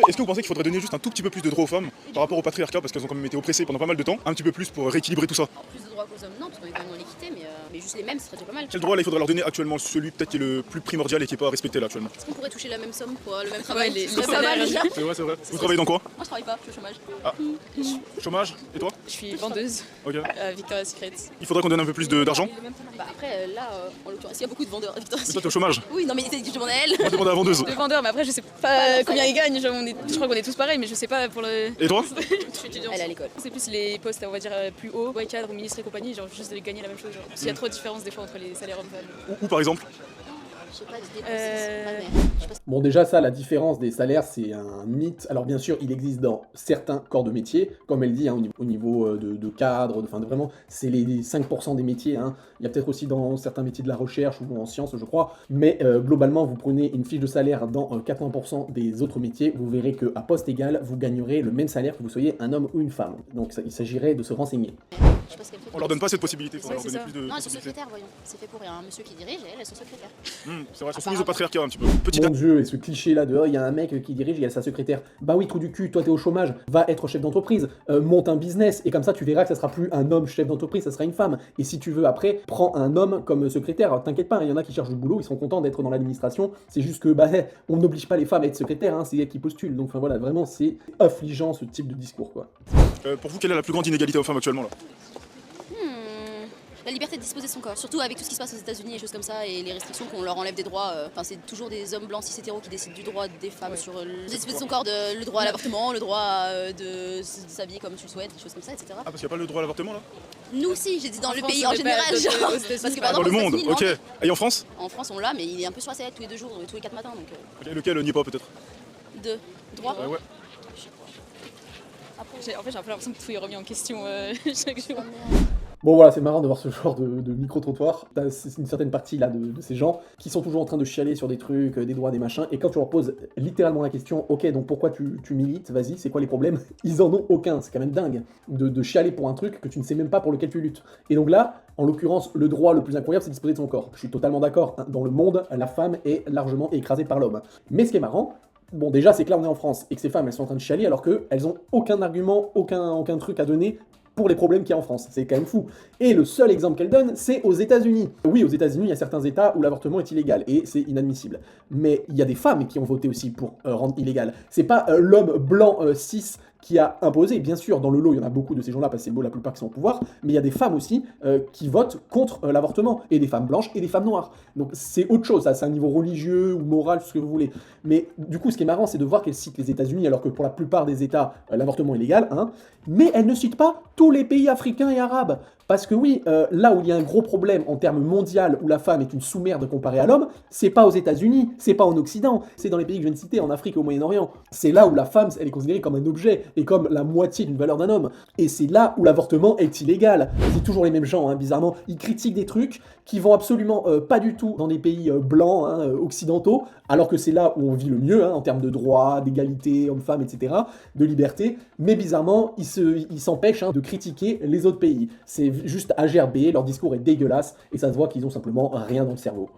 Est-ce que vous pensez qu'il faudrait donner juste un tout petit peu plus de droits aux femmes par rapport au patriarcat parce qu'elles ont quand même été oppressées pendant pas mal de temps, un petit peu plus pour rééquilibrer tout ça? Plus de droits qu'aux hommes, non, parce qu'on est quand même dans l'équité, mais juste les mêmes, ce serait déjà pas mal. Quel droit là il faudrait leur donner actuellement, celui peut-être qui est le plus primordial et qui est pas respecté là actuellement? Est-ce qu'on pourrait toucher la même somme pour le même travail? les Ce serait pas mal déjà. C'est vrai, c'est vrai. Vous travaillez dans quoi? Moi je travaille pas, je suis au chômage. Ah, chômage. Et toi? Je suis vendeuse Ok. à Victoria's Secret. Il faudrait qu'on donne un peu plus d'argent? Bah après, là, en l'occurrence, il y a beaucoup de vendeurs. Mais toi t'es au chômage? Oui, non mais je demande à elle. On va demander à la vendeuse. Le vendeur, mais après je sais pas combien ils gagnent. Je crois qu'on est tous pareils, mais je sais pas pour le. Et toi? Je suis étudiante. Elle est à l'école. C'est plus les postes, on va dire, plus hauts, ouais, cadre ou ministre et compagnie, genre juste de gagner la même chose. Genre. Parce qu'il y a trop de différence des fois entre les salaires hommes-femmes. Où par exemple? Je sais pas, du dépenser. Bon, déjà, ça, la différence des salaires, c'est un mythe. Alors, bien sûr, il existe dans certains corps de métier, comme elle dit, hein, au niveau de cadre, vraiment, c'est les 5% des métiers. Hein. Il y a peut-être aussi dans certains métiers de la recherche ou en sciences, je crois. Mais globalement, vous prenez une fiche de salaire dans 80% des autres métiers, vous verrez qu'à poste égal, vous gagnerez le même salaire que vous soyez un homme ou une femme. Donc, il s'agirait de se renseigner. Je sais pas ce qu'elle fait. On leur donne pas cette possibilité, il faudrait Ouais, leur donner c'est plus de Non, elles sont possibilités. secrétaires, voyons. C'est fait pour. Il y a un monsieur qui dirige et elles sont secrétaires. C'est vrai, elles sont soumises au patriarcat un petit peu. Petit Mon Dieu, et ce cliché-là de il y a un mec qui dirige, il y a sa secrétaire. Bah oui, trou du cul, toi t'es au chômage, va être chef d'entreprise, monte un business, et comme ça tu verras que ça sera plus un homme chef d'entreprise, ça sera une femme. Et si tu veux après, prends un homme comme secrétaire. Alors, t'inquiète pas, il y en a qui cherchent du boulot, ils sont contents d'être dans l'administration. C'est juste que on n'oblige pas les femmes à être secrétaires, hein, c'est elles qui postulent. Donc enfin voilà, vraiment c'est affligeant ce type de discours quoi. Pour vous, quelle est la plus grande inégalité aux femmes actuellement là? La liberté de disposer de son corps, surtout avec tout ce qui se passe aux États-Unis et choses comme ça, et les restrictions qu'on leur enlève des droits. Enfin, c'est toujours des hommes blancs cis hétéros qui décident du droit des femmes sur disposer de son corps, le droit à l'avortement, le droit de s'habiller comme tu le souhaites, des choses comme ça, etc. Ah, parce qu'il n'y a pas le droit à l'avortement là? Nous aussi, j'ai dit dans le France, pays on en est général, pas- genre. aux États-Unis, Parce que pas par Dans le exemple, aux monde, États-Unis, ok. Et en France? en France, on l'a, mais il est un peu sur la sellette tous les 2 jours, tous les 4 matins, donc Ok, lequel n'y est pas peut-être? de droit. Ouais. J'ai un peu l'impression que tout est remis en question chaque jour. Bon voilà, c'est marrant de voir ce genre de micro-trottoir. C'est une certaine partie là de ces gens qui sont toujours en train de chialer sur des trucs, des droits, des machins, et quand tu leur poses littéralement la question, ok, donc pourquoi tu milites, vas-y, c'est quoi les problèmes? Ils en ont aucun, c'est quand même dingue de chialer pour un truc que tu ne sais même pas pour lequel tu luttes. Et donc là, en l'occurrence, le droit le plus incroyable, c'est disposer de son corps. Je suis totalement d'accord, hein, dans le monde, la femme est largement écrasée par l'homme. Mais ce qui est marrant, bon déjà c'est que là on est en France, et que ces femmes elles sont en train de chialer alors qu'elles ont aucun argument, aucun truc à donner pour les problèmes qu'il y a en France. C'est quand même fou. Et le seul exemple qu'elle donne, c'est aux États-Unis. Oui, aux États-Unis, il y a certains États où l'avortement est illégal et c'est inadmissible. Mais il y a des femmes qui ont voté aussi pour rendre illégal. C'est pas l'homme blanc cis qui a imposé, bien sûr, dans le lot, il y en a beaucoup de ces gens-là, parce que c'est beau, la plupart qui sont au pouvoir, mais il y a des femmes aussi qui votent contre l'avortement, et des femmes blanches et des femmes noires. Donc c'est autre chose, ça, c'est un niveau religieux ou moral, tout ce que vous voulez. Mais du coup, ce qui est marrant, c'est de voir qu'elle cite les États-Unis, alors que pour la plupart des États, l'avortement est légal, hein, mais elle ne cite pas tous les pays africains et arabes. Parce que oui, là où il y a un gros problème en termes mondial, où la femme est une sous-merde comparée à l'homme, c'est pas aux États-Unis, c'est pas en Occident, c'est dans les pays que je viens de citer, en Afrique et au Moyen-Orient. C'est là où la femme, elle est considérée comme un objet, et comme la moitié d'une valeur d'un homme. Et c'est là où l'avortement est illégal. C'est toujours les mêmes gens, hein, bizarrement. Ils critiquent des trucs qui vont absolument pas du tout dans des pays blancs, hein, occidentaux, alors que c'est là où on vit le mieux, hein, en termes de droits, d'égalité, hommes-femmes, etc., de liberté. Mais bizarrement, ils s'empêchent de critiquer les autres pays. C'est juste AGRB, leur discours est dégueulasse, et ça se voit qu'ils ont simplement rien dans le cerveau.